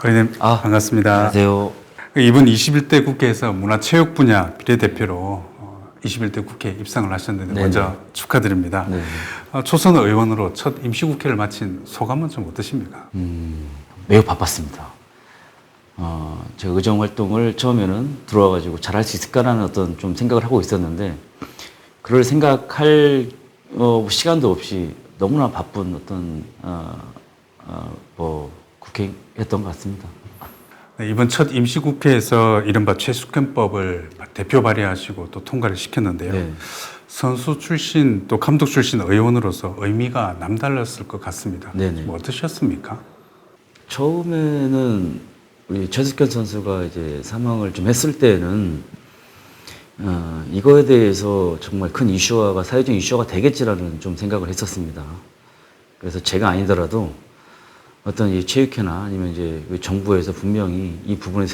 의원님 반갑습니다. 안녕하세요. 이번 21대 국회에서 문화체육 분야 비례대표로 21대 국회에 입상을 하셨는데 네네. 먼저 축하드립니다. 네. 초선 의원으로 첫 임시국회를 마친 소감은 좀 어떠십니까? 매우 바빴습니다. 제가 의정 활동을 처음에는 들어와가지고 잘할 수 있을까라는 어떤 좀 생각을 하고 있었는데, 그럴 생각할 시간도 없이 너무나 바쁜 어떤 국회였던 것 같습니다. 네, 이번 첫 임시국회에서 이른바 최숙현법을 대표 발의하시고 또 통과를 시켰는데요. 네. 선수 출신 또 감독 출신 의원으로서 의미가 남달랐을 것 같습니다. 네네. 좀 어떠셨습니까? 처음에는 우리 최숙현 선수가 이제 사망을 좀 했을 때는 이거에 대해서 정말 큰 이슈화가 사회적 이슈화가 되겠지라는 좀 생각을 했었습니다. 그래서 제가 아니더라도 어떤 이 체육회나 아니면 이제 정부에서 분명히 이 부분에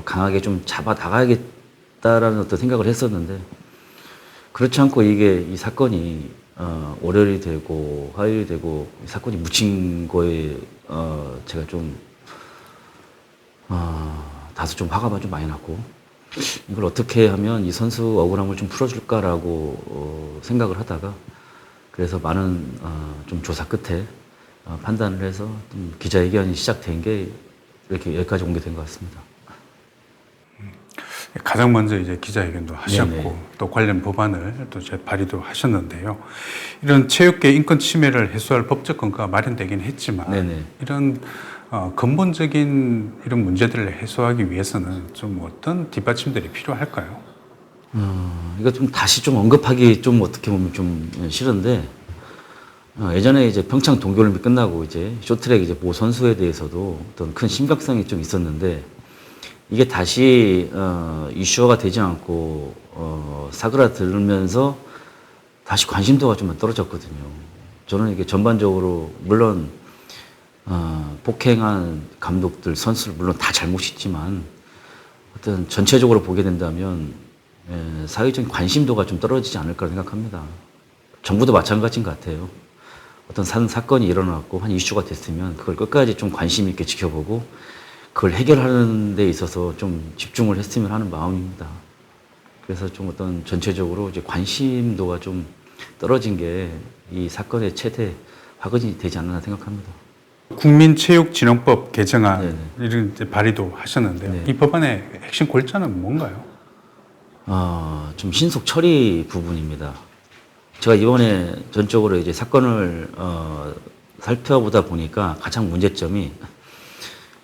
강하게 좀 잡아 나가야겠다라는 어떤 생각을 했었는데, 그렇지 않고 이 사건이 월요일이 되고 화요일이 되고 이 사건이 묻힌 거에 제가 좀 다소 좀 화가 좀 많이 났고, 이걸 어떻게 하면 이 선수 억울함을 좀 풀어줄까라고 생각을 하다가, 그래서 많은 좀 조사 끝에 판단을 해서 좀 기자회견이 시작된 게 이렇게 여기까지 오게 된 것 같습니다. 가장 먼저 이제 기자회견도 하셨고 네네. 또 관련 법안을 또 이제 발의도 하셨는데요. 이런 체육계 인권 침해를 해소할 법적 근거가 마련되긴 했지만 네네. 이런 근본적인 이런 문제들을 해소하기 위해서는 좀 어떤 뒷받침들이 필요할까요? 이거 좀 다시 좀 언급하기 좀 어떻게 보면 좀 싫은데, 예전에 이제 평창 동계올림픽 끝나고 이제 쇼트트랙 이제 모 선수에 대해서도 어떤 큰 심각성이 좀 있었는데, 이게 다시 이슈화가 되지 않고 사그라들면서 다시 관심도가 좀 떨어졌거든요. 저는 이게 전반적으로 물론 폭행한 감독들, 선수들 물론 다 잘못이 있지만 어떤 전체적으로 보게 된다면 사회적인 관심도가 좀 떨어지지 않을까 생각합니다. 정부도 마찬가지인 것 같아요. 어떤 사건이 일어났고 한 이슈가 됐으면 그걸 끝까지 좀 관심 있게 지켜보고 그걸 해결하는 데 있어서 좀 집중을 했으면 하는 마음입니다. 그래서 좀 어떤 전체적으로 이제 관심도가 좀 떨어진 게 이 사건의 최대 화근이 되지 않나 생각합니다. 국민체육진흥법 개정안 네네. 이런 이제 발의도 하셨는데요. 네. 이 법안의 핵심 골자는 뭔가요? 좀 신속 처리 부분입니다. 제가 이번에 전적으로 이제 사건을 살펴보다 보니까 가장 문제점이,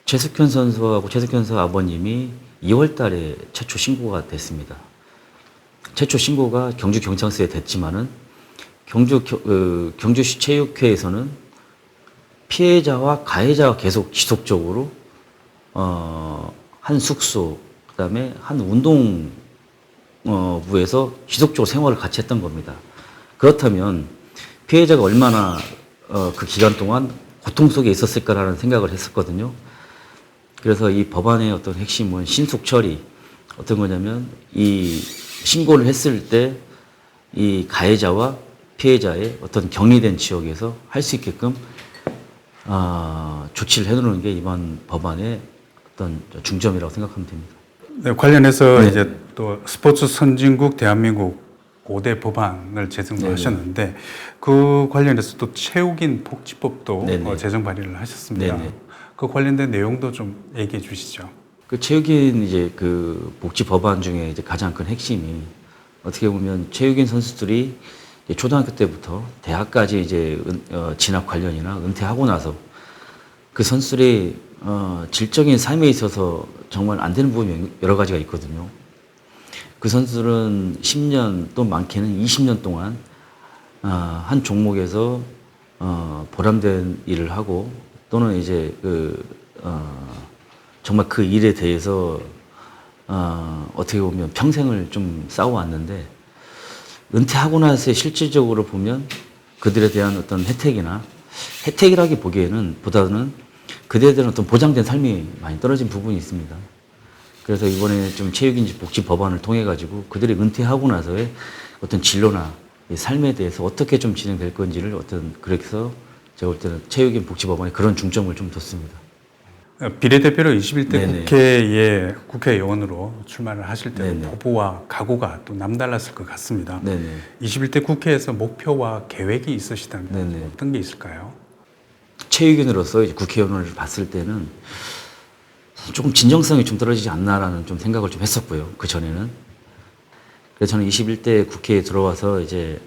최숙현 선수하고 최숙현 선수 아버님이 2월 달에 최초 신고가 됐습니다. 최초 신고가 경주경찰서에 됐지만은 경주시 체육회에서는 피해자와 가해자가 계속 지속적으로 한 숙소, 그다음에 한 운동부에서 지속적으로 생활을 같이 했던 겁니다. 그렇다면 피해자가 얼마나 그 기간 동안 고통 속에 있었을까라는 생각을 했었거든요. 그래서 이 법안의 어떤 핵심은 신속 처리. 어떤 거냐면 이 신고를 했을 때 이 가해자와 피해자의 어떤 격리된 지역에서 할 수 있게끔 조치를 해놓는 게 이번 법안의 어떤 중점이라고 생각하면 됩니다. 네, 관련해서 네. 이제 또 스포츠 선진국 대한민국 5대 법안을 제정도 네네. 하셨는데 그 관련해서 또 체육인 복지법도 네네. 제정 발의를 하셨습니다. 네네. 그 관련된 내용도 좀 얘기해 주시죠. 그 체육인 이제 그 복지 법안 중에 이제 가장 큰 핵심이, 어떻게 보면 체육인 선수들이 이제 초등학교 때부터 대학까지 이제 진학 관련이나 은퇴하고 나서 그 선수들이 질적인 삶에 있어서 정말 안 되는 부분이 여러 가지가 있거든요. 그 선수들은 10년 또 많게는 20년 동안 한 종목에서 보람된 일을 하고, 또는 이제 정말 그 일에 대해서 어떻게 보면 평생을 좀 싸워왔는데, 은퇴하고 나서 실질적으로 보면 그들에 대한 어떤 혜택이라기 보다는 그들에 대한 어떤 보장된 삶이 많이 떨어진 부분이 있습니다. 그래서 이번에 좀 체육인 복지 법안을 통해 가지고 그들이 은퇴하고 나서의 어떤 진로나 삶에 대해서 어떻게 좀 진행될 건지를 그래서 제가 볼 때는 체육인 복지 법안에 그런 중점을 좀 뒀습니다. 비례대표로 21대 네네. 국회에 국회의원으로 출마를 하실 때 네네. 포부와 각오가 또 남달랐을 것 같습니다. 네네. 21대 국회에서 목표와 계획이 있으시다면 네네. 어떤 게 있을까요? 최의견으로서 이제 국회의원을 봤을 때는 조금 진정성이 좀 떨어지지 않나라는 좀 생각을 좀 했었고요. 그 전에는. 그래서 저는 21대 국회에 들어와서 이제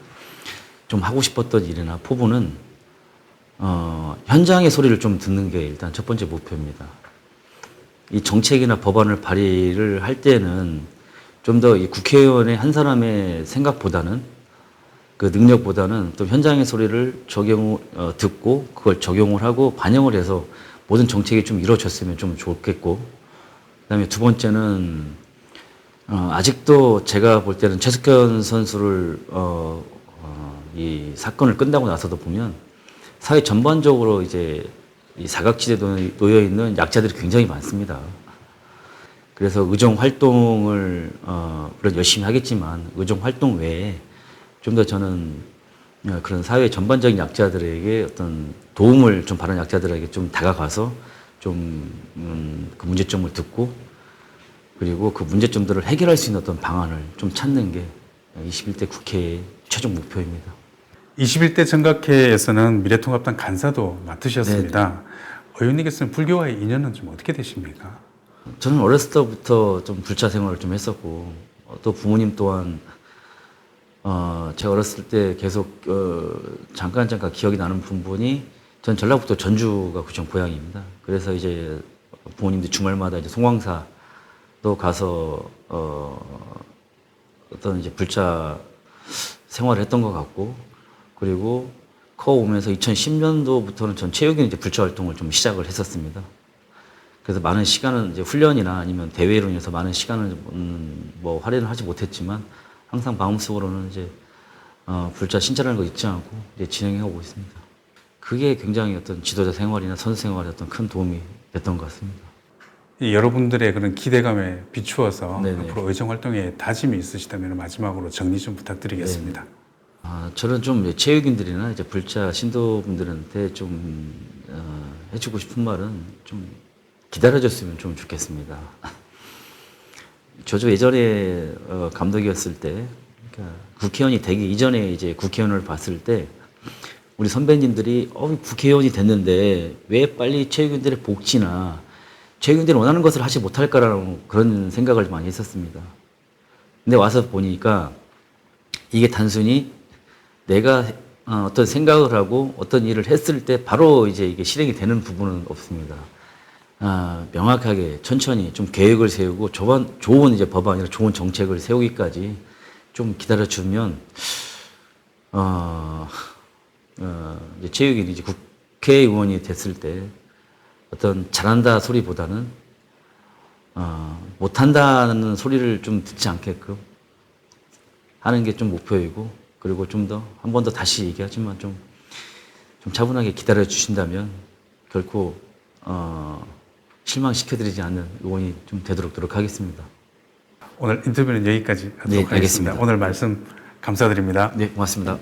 좀 하고 싶었던 일이나 포부는 현장의 소리를 좀 듣는 게 일단 첫 번째 목표입니다. 이 정책이나 법안을 발의를 할 때는 좀 더 이 국회의원의 한 사람의 생각보다는 그 능력보다는 또 현장의 소리를 듣고 그걸 적용을 하고 반영을 해서 모든 정책이 좀 이루어졌으면 좀 좋겠고, 그다음에 두 번째는 아직도 제가 볼 때는 최석현 선수를 이 사건을 끝나고 나서도 보면 사회 전반적으로 이제 이 사각지대에 놓여 있는 약자들이 굉장히 많습니다. 그래서 의정 활동을 물론 열심히 하겠지만 의정 활동 외에 좀 더 저는 그런 사회 전반적인 약자들에게 어떤 도움을 좀 바라는 약자들에게 좀 다가가서 좀 그 문제점을 듣고 그리고 그 문제점들을 해결할 수 있는 어떤 방안을 좀 찾는 게 21대 국회의 최종 목표입니다. 21대 정각회에서는 미래통합당 간사도 맡으셨습니다. 의원님께서는 불교와의 인연은 좀 어떻게 되십니까? 저는 어렸을 때부터 좀 불자 생활을 좀 했었고 또 부모님 또한 제가 어렸을 때 계속 잠깐 기억이 나는 부분이 전 전라북도 전주가 구청 고향입니다. 그래서 이제 부모님들 주말마다 이제 송황사도 가서 어떤 이제 불자 생활을 했던 것 같고, 그리고 커오면서 2010년도부터는 전 체육인 이제 불자 활동을 좀 시작을 했었습니다. 그래서 많은 시간은 이제 훈련이나 아니면 대회로 인해서 많은 시간을 뭐 할애를 하지 못했지만 항상 마음속으로는 이제 불자 신자라는 거 잊지 않고 이제 진행해 오고 있습니다. 그게 굉장히 어떤 지도자 생활이나 선수 생활에 어떤 큰 도움이 됐던 것 같습니다. 여러분들의 그런 기대감에 비추어서 네네. 앞으로 의정 활동에 다짐이 있으시다면 마지막으로 정리 좀 부탁드리겠습니다. 저는 좀 이제 체육인들이나 이제 불자 신도분들한테 좀 해주고 싶은 말은 좀 기다려줬으면 좀 좋겠습니다. 저도 예전에 감독이었을 때, 그러니까 국회의원이 되기 이전에 이제 국회의원을 봤을 때 우리 선배님들이 국회의원이 됐는데 왜 빨리 체육인들의 복지나 체육인들이 원하는 것을 하지 못할까라는 그런 생각을 많이 했었습니다. 근데 와서 보니까 이게 단순히 내가 어떤 생각을 하고 어떤 일을 했을 때 바로 이제 이게 실행이 되는 부분은 없습니다. 명확하게 천천히 좀 계획을 세우고 좋은 이제 법안이나 좋은 정책을 세우기까지 좀 기다려주면 이제 체육인이 이제 국회의원이 됐을 때 어떤 잘한다 소리보다는 못한다는 소리를 좀 듣지 않게끔 하는 게 좀 목표이고, 그리고 좀 더 한 번 더 다시 얘기하지만 좀 차분하게 기다려 주신다면 결코 실망시켜드리지 않는 의원이 좀 되도록 노력하겠습니다. 오늘 인터뷰는 여기까지 하도록 네, 하겠습니다. 알겠습니다. 오늘 말씀 감사드립니다. 네, 고맙습니다.